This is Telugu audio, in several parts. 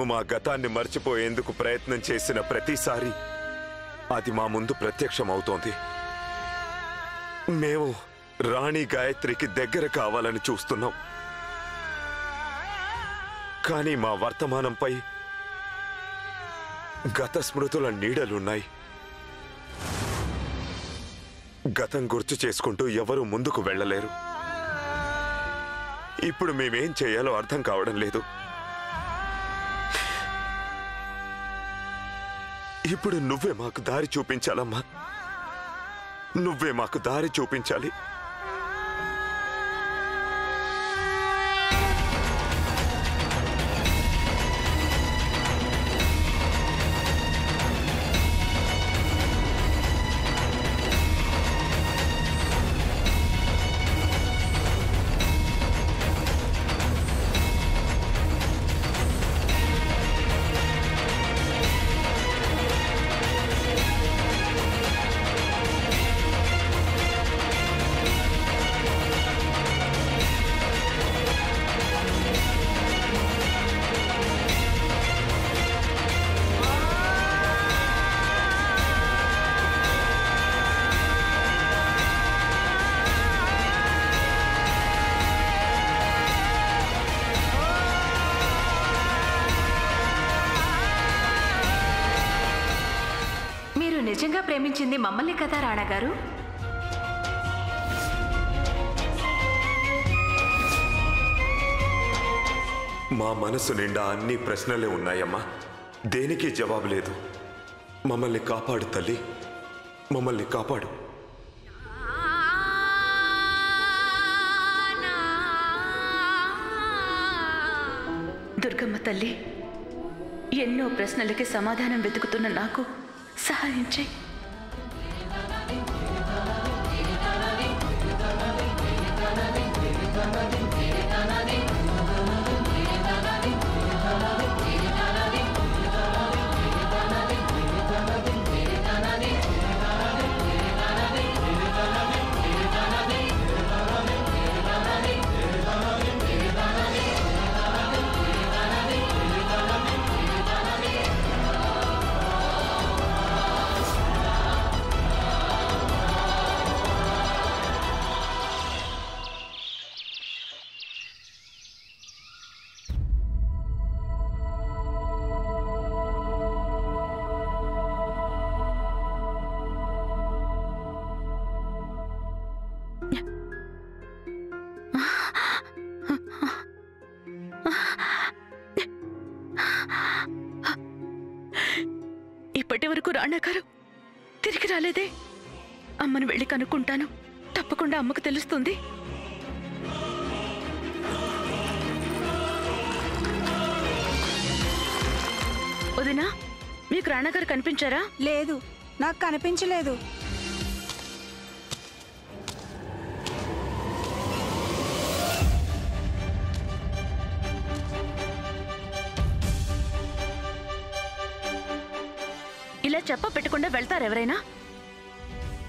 మేము మా గతాన్ని మర్చిపోయేందుకు ప్రయత్నం చేసిన ప్రతిసారి అది మా ముందు ప్రత్యక్షమవుతోంది. మేము రాణి గాయత్రికి దగ్గర కావాలని చూస్తున్నాం. కానీ మా వర్తమానంపై గత స్మృతుల నీడలున్నాయి. గతం గుర్తు చేసుకుంటూ ఎవరూ ముందుకు వెళ్ళలేరు. ఇప్పుడు మేమేం చేయాలో అర్థం కావడం లేదు. ఇప్పుడు నువ్వే మాకు దారి చూపించాలమ్మా. నువ్వే మాకు దారి చూపించాలి. నిజంగా ప్రేమించింది మమ్మల్ని కదా రాణా గారు? మా మనసు నిండా అన్ని ప్రశ్నలే ఉన్నాయమ్మా. దేనికి జవాబు లేదు. మమ్మల్ని కాపాడు తల్లి, మమ్మల్ని కాపాడు. దుర్గమ్మ తల్లి, ఎన్నో ప్రశ్నలకి సమాధానం వెతుకుతున్న నాకు సహాయం చేయి. ఇప్పటి వరకు రాణా గారు తిరిగి రాలేదే. అమ్మను వెళ్ళి కనుక్కుంటాను. తప్పకుండా అమ్మకు తెలుస్తుంది. వదినా, మీకు రాణా గారు కనిపించారా? లేదు, నాకు కనిపించలేదు. ఇలా చెప్ప పెట్టకుండా వెళ్తారు ఎవరైనా?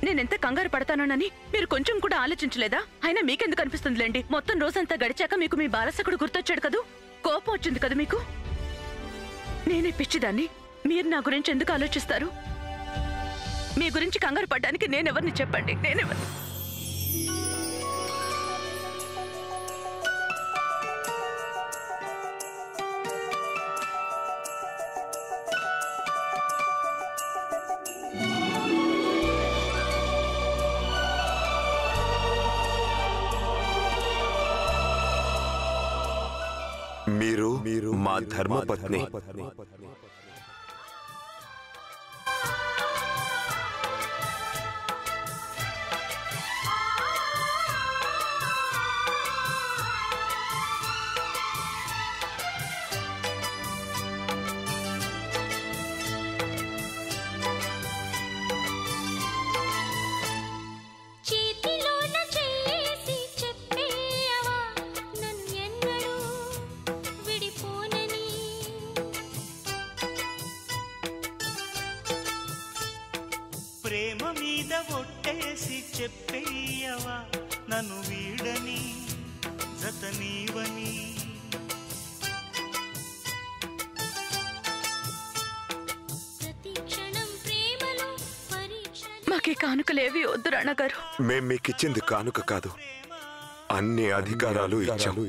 నేనెంత కంగారు పడతానోనని మీరు కొంచెం కూడా ఆలోచించలేదా? అయినా మీకెందుకు అనిపిస్తుందిలేండి. మొత్తం రోజంతా గడిచాక మీకు మీ బాలసకుడు గుర్తొచ్చాడు కదూ. కోపం వచ్చింది కదా మీకు. నేనే పిచ్చిదాన్ని. మీరు నా గురించి ఎందుకు ఆలోచిస్తారు? మీ గురించి కంగారు పడ్డానికి నేనెవరిని చెప్పండి? నేనెవరు? మీరు మా ధర్మపత్ని. ప్రేమ మీద ఒట్టేసి చెప్పేయవా నన్ను వీడని జత నీవని. నాకు కానుకలేవి వద్దు రాణగారు. మేం మీకిచ్చింది కానుక కాదు, అన్ని అధికారాలు ఇచ్చాము.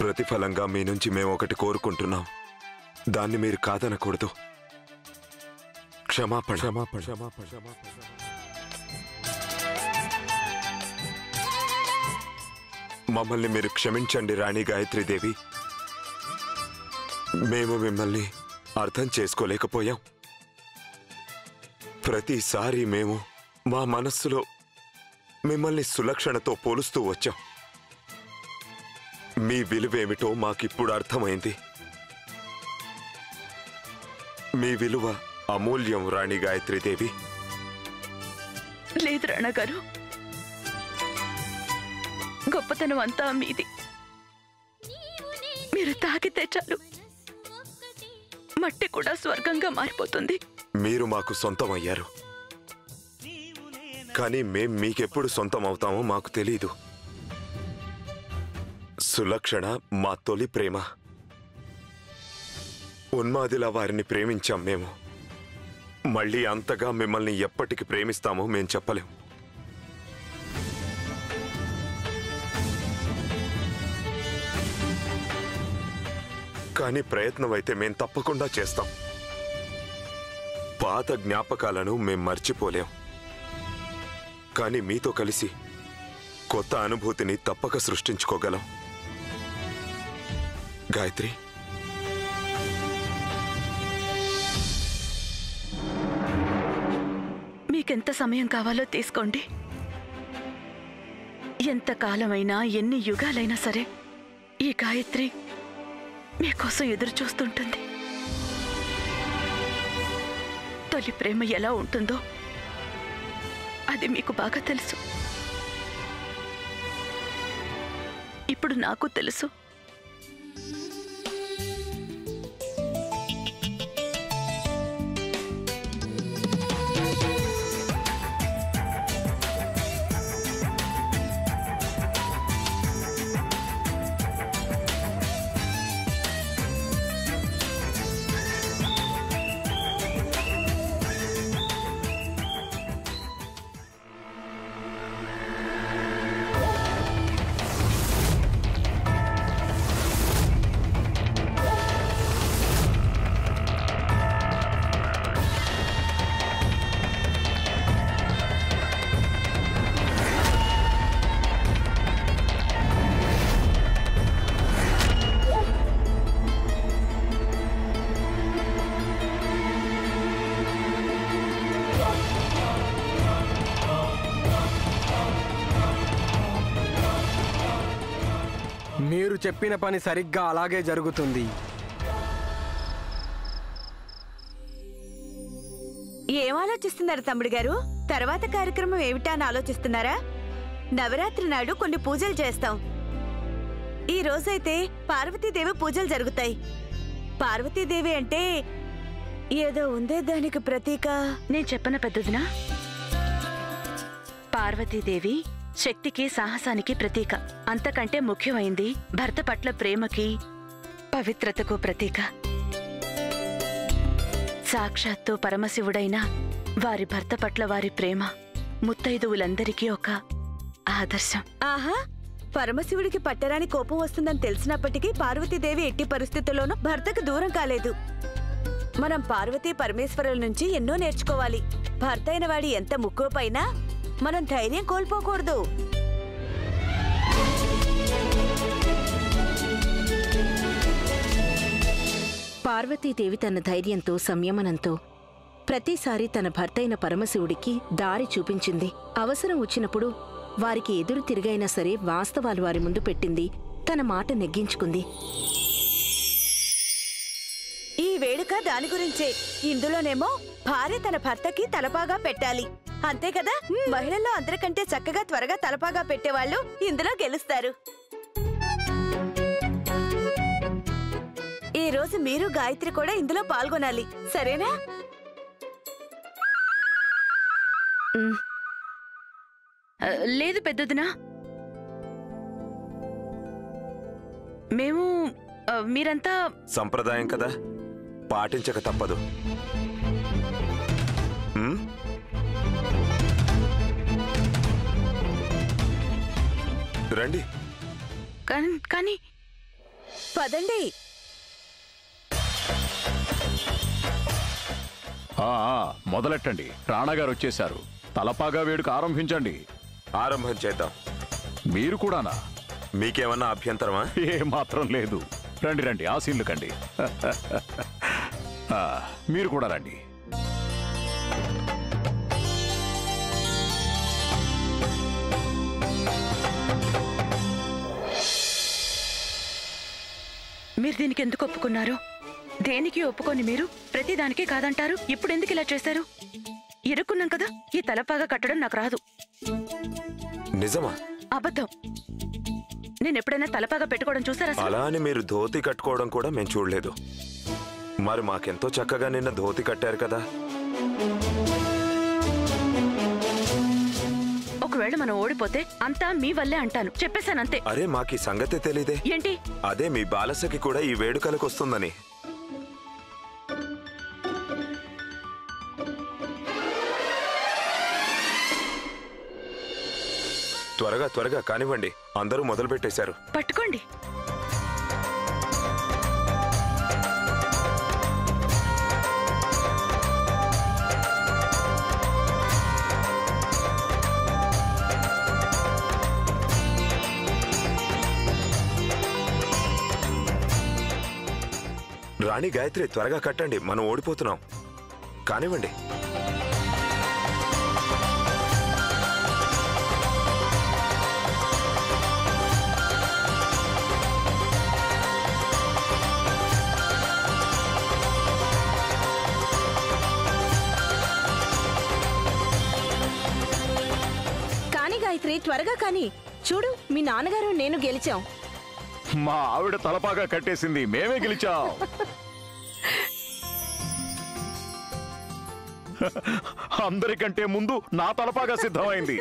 ప్రతిఫలంగా మీ నుంచి మేము ఒకటి కోరుకుంటున్నాం. దాన్ని మీరు కాదనకూడదు. క్షమాపణ. మమ్మల్ని మీరు క్షమించండి రాణి గాయత్రీదేవి. మేము మిమ్మల్ని అర్థం చేసుకోలేకపోయాం. ప్రతిసారి మేము మా మనస్సులో మిమ్మల్ని సులక్షణతో పోలుస్తూ వచ్చాం. మీ విలువేమిటో మాకిప్పుడు అర్థమైంది. మీ విలువ అమూల్యం రాణి గాయత్రీదేవి. లేదు రాణగారు, గొప్పతనం అంతా మీది. మీరు తాకితే చాలు మట్టి కూడా స్వర్గంగా మారిపోతుంది. మీరు మాకు సొంతమయ్యారు, కానీ మేం మీకెప్పుడు సొంతం అవుతామో మాకు తెలీదు. సులక్షణ మా తొలి ప్రేమ. ఉన్మాదిలా వారిని ప్రేమించాం మేము. మళ్ళీ అంతగా మిమ్మల్ని ఎప్పటికి ప్రేమిస్తామో మేం చెప్పలేం. కానీ ప్రయత్నం అయితే మేం తప్పకుండా చేస్తాం. పాత జ్ఞాపకాలను మేం మర్చిపోలేం, కానీ మీతో కలిసి కొత్త అనుభూతిని తప్పక సృష్టించుకోగలం. గాయత్రి, మీకెంత సమయం కావాలో తీసుకోండి. ఎంత కాలమైనా, ఎన్ని యుగాలైనా సరే ఈ గాయత్రి మీకోసం ఎదురు చూస్తుంటుంది. తొలి ప్రేమ ఎలా ఉంటుందో అది మీకు బాగా తెలుసు. ఇప్పుడు నాకు తెలుసు. మీరు చెప్పిన పని సరిగ్గా అలాగే జరుగుతుంది. ఏం ఆలోచిస్తున్నారు తమ్ముడు గారు? తర్వాత కార్యక్రమం ఏమిటా అని ఆలోచిస్తున్నారా? నవరాత్రి నాడు కొన్ని పూజలు చేస్తాం. ఈ రోజైతే పార్వతీదేవి పూజలు జరుగుతాయి. పార్వతీదేవి అంటే ఏదో ఉందే, దానికి ప్రతీక. నేను చెప్పన పెద్దదినా, పార్వతీదేవి శక్తికి, సాహసానికి ప్రతీక. అంతకంటే ముఖ్యమైంది భర్త పట్ల ప్రేమకి, పవిత్రతకు ప్రతీక. సాక్షాత్తు పరమశివుడైన వారి భర్త పట్ల వారి ప్రేమ ముత్తైదువులందరికీ ఒక ఆదర్శం. ఆహా, పరమశివుడికి పట్టరాని కోపం వస్తుందని తెలిసినప్పటికీ పార్వతీదేవి ఎట్టి పరిస్థితుల్లోనూ భర్తకు దూరం కాలేదు. మనం పార్వతీ పరమేశ్వరుల నుంచి ఎన్నో నేర్చుకోవాలి. భర్త అయిన వాడి ఎంత ముక్కువపైనా మనం ధైర్యం కోల్పోకూడదు. పార్వతీదేవి తన ధైర్యంతో, సంయమనంతో ప్రతిసారి తన భర్తైన పరమశివుడికి దారి చూపించింది. అవసరం వచ్చినప్పుడు వారికి ఎదురు తిరిగైనా సరే వాస్తవాలు వారి ముందు పెట్టింది. తన మాట నెగ్గించుకుంది. ఈ వేడుక దాని గురించే. ఇందులోనేమో భార్య తన భర్తకి తలపాగా పెట్టాలి, అంతే కదా? మహిళల్లో అందరికంటే చక్కగా త్వరగా తలపాగా పెట్టేవాళ్ళు ఇందులో గెలుస్తారు. ఈ రోజు మీరు గాయత్రి కూడా ఇందులో పాల్గొనాలి, సరేనా? లేదు పెద్దదినా, మేము మీరంతా సంప్రదాయం కదా, పాటించక తప్పదు. రండి. కానీ పదండి. మొదలెట్టండి. రాణాగారు వచ్చేశారు. తలపాగా వేడుక ఆరంభించండి. ఆరంభం చేద్దాం. మీరు కూడానా? మీకేమన్నా అభ్యంతరమా? ఏ మాత్రం లేదు. రండి రండి, ఆశీన్లు కండి. మీరు కూడా రండి. మీరు దీనికి ఎందుకు ఒప్పుకున్నారు? దేనికి ఒప్పుకొని మీరు ప్రతిదానికే కాదంటారు? ఇప్పుడు ఎందుకు ఇలా చేశారు? ఇరుక్కున్నాం కదా, ఈ తలపాగా కట్టడం నాకు రాదు. నిజమా? అబద్ధం. నేను ఎప్పుడైనా తలపాగా పెట్టుకోవడం చూసారా? అలా అని మీరు ధోతి కట్టుకోవడం కూడా మేము చూడలేదు. మరి మాకెంతో చక్కగా నిన్న ధోతి కట్టారు కదా. ఒకవేళ మనం ఓడిపోతే అంతా మీ వల్లే అంటాను. చెప్పేశానంతే. అరే, మాకీ సంగతే తెలీదే. ఏంటి? అదే మీ బాలసకి కూడా ఈ వేడుకలకు వస్తుందని. త్వరగా త్వరగా కానివ్వండి. అందరూ మొదలు పెట్టేశారు. పట్టుకోండి. రాణి గాయత్రి, త్వరగా కట్టండి. మనం ఓడిపోతున్నాం. కానివ్వండి. కాని గాయత్రి, త్వరగా కాని. చూడు, మీ నాన్నగారు నేను గెలిచాం. మా ఆవిడ తలపాగా కట్టేసింది, మేమే గెలిచాం. అందరికంటే ముందు నా తలపాగా సిద్ధమైంది.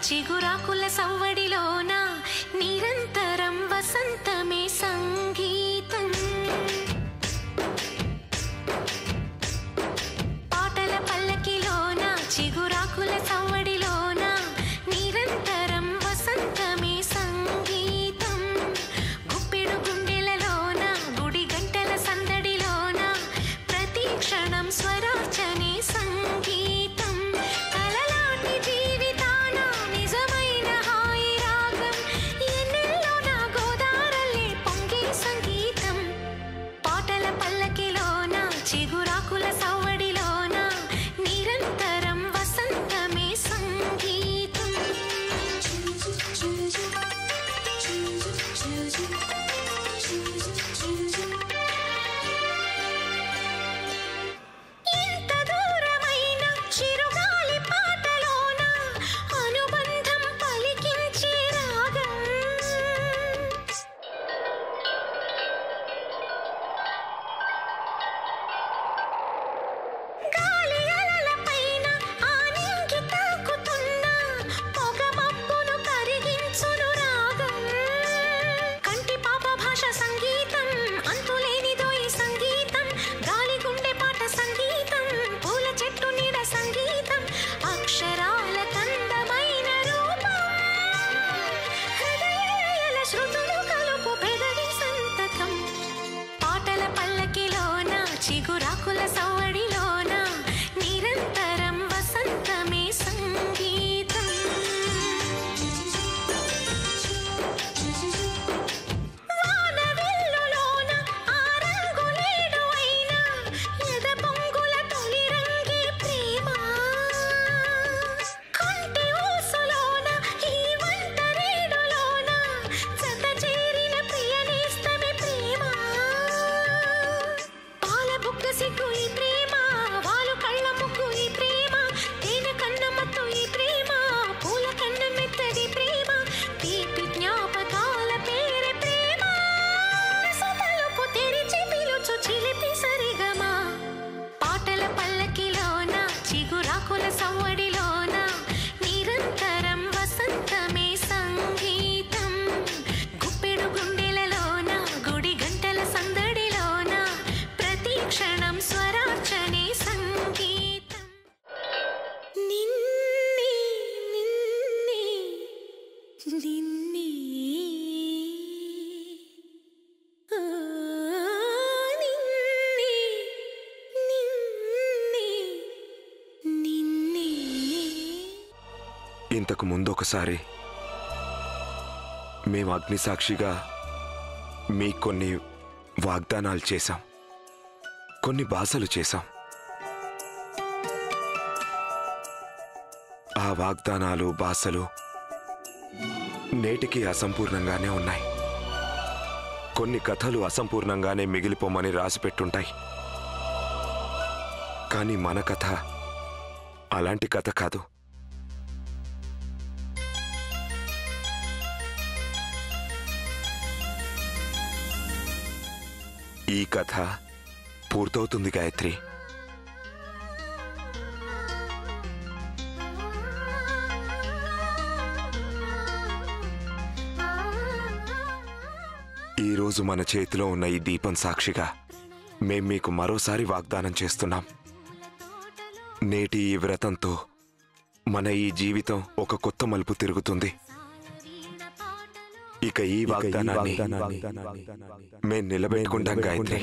చిగురాకుల సవ్వడిలోన నిరంతరం వసంతమే సంగీతం. పాటల పల్లకిలోన చిగురాకుల సవ్వడిలోన నిరంతరం వసంతమే సంగీతం. గుప్పెడు గుండెలలోన గుడి గంటల సందడిలోన ప్రతి క్షణం స్వరార్చనే సంగీతం. కలలాంటి జీవితాన నిజమైన హాయి చిగురాకుల సవ్వడిలోన నిరంతరం వసంతమే సంగీతం. వానవిల్లులోన ఆ రంగులేడు అయినా ఎద పొంగుల తొలి రంగే ప్రేమ. కంటి ఊసులోన ఈ వంటరేడులోన జత చేరిన ప్రియనేస్తమే ప్రేమ. పాల బుగ్గ సిగ్గు ఈ ప్రేమ, వాలు కళ్ళ ముగ్గు ఈ ప్రేమ, తేనె కన్న మత్తు ఈ ప్రేమ, పూల కన్న మెత్తడి ప్రేమ, తీపి జ్ఞాపకాల పేరే ప్రేమ. సతలుపు తెరిచి పిలుచు చిలిపి సరిగమ. పాటల పల్లకిలోన చిగురాకుల సవ్వడిలోన నిరంతరం వసంతమే సంగీతం. గుప్పెడు గుండెలలోన గుడి గంటల సందడిలోన ప్రతి క్షణం స్వరార్చనే సంగీతం. నిన్నే నిన్నే నిన్నే ఆ, నిన్నే నిన్నే నిన్నే. ఇంతకు ముందు ఒకసారి మేము అగ్నిసాక్షిగా మీ కొన్ని వాగ్దానాలు చేశాం, కొన్ని భాషలు చేశాం. ఆ వాగ్దానాలు భాషలు నేటికి అసంపూర్ణంగానే ఉన్నాయి. కొన్ని కథలు అసంపూర్ణంగానే మిగిలిపోమని రాసిపెట్టుంటాయి. కానీ మన కథ అలాంటి కథ కాదు. ఈ కథ పూర్తవుతుంది గాయత్రి. ఈరోజు మన చేతిలో ఉన్న ఈ దీపం సాక్షిగా మేం మీకు మరోసారి వాగ్దానం చేస్తున్నాం. నేటి ఈ వ్రతంతో మన ఈ జీవితం ఒక కొత్త మలుపు తిరుగుతుంది. ఇక ఈ వాగ్దానాన్ని మేం నిలబెట్టుకుంటాం గాయత్రి.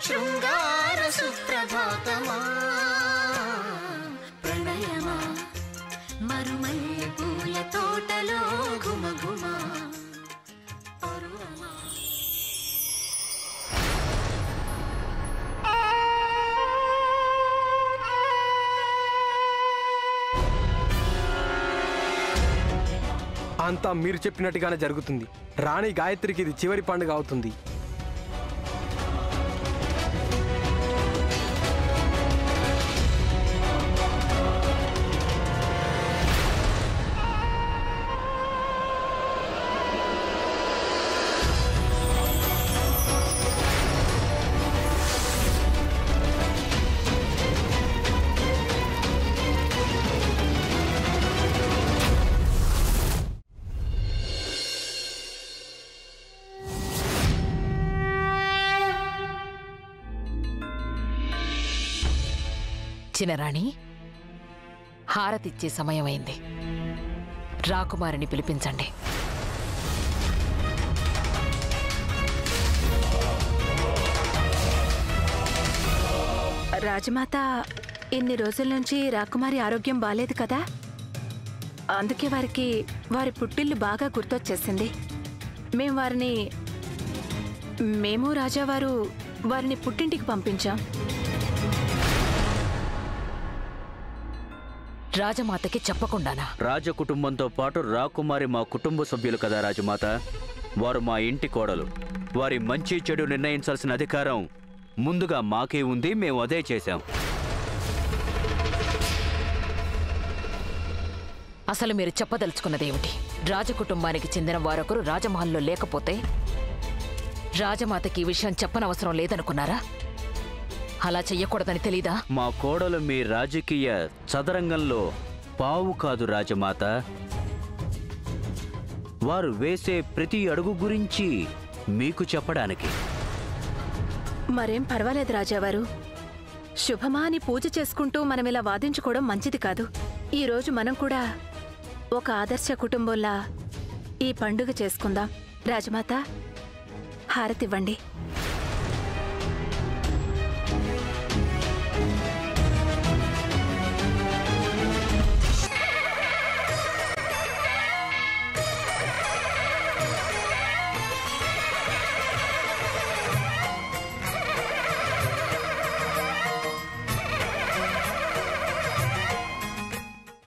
శృంగార సుప్రభాతమా ప్రణయమా మరుమల్లె పూల తోటలో ఘుమఘుమా పరువమా. అంతా మీరు చెప్పినట్టుగానే జరుగుతుంది. రాణి గాయత్రికి ఇది చివరి పండుగ అవుతుంది. చిన్నరాణి, హారతిచ్చే సమయమైంది. రాకుమారిని పిలిపించండి. రాజమాత ఇన్ని రోజుల నుంచి రాకుమారి ఆరోగ్యం బాలేదు కదా, అందుకే వారికి వారి పుట్టిల్లు బాగా గుర్తొచ్చేసింది. మేము రాజావారు వారిని పుట్టింటికి పంపించాం. రాజమాతకి చెప్పకుండానా? రాజకుటుంబంతో పాటు రాకుమారి మా కుటుంబ సభ్యులు కదా రాజమాత. వారు మా ఇంటి కోడలు. వారి మంచి చెడు నిర్ణయించాల్సిన అధికారం ముందుగా మాకే ఉంది. మేము అదే చేశాం. అసలు మీరు చెప్పదలుచుకున్నదేమిటి? రాజకుటుంబానికి చెందిన వారొకరు రాజమహల్లో లేకపోతే రాజమాతకి ఈ విషయం చెప్పనవసరం లేదనుకున్నారా? అలా చెయ్యకూడదని తెలీదా? మా కోడలు మీ రాజకీయ చదరంగంలో పావు కాదు రాజమాత. వారు వేసే ప్రతి అడుగు గురించి మీకు చెప్పడానికి. మరేం పర్వాలేదు రాజావారు. శుభమా అని పూజ చేసుకుంటూ మనం ఇలా వాదించుకోవడం మంచిది కాదు. ఈరోజు మనం కూడా ఒక ఆదర్శ కుటుంబంలా ఈ పండుగ చేసుకుందాం. రాజమాత, హారతివ్వండి.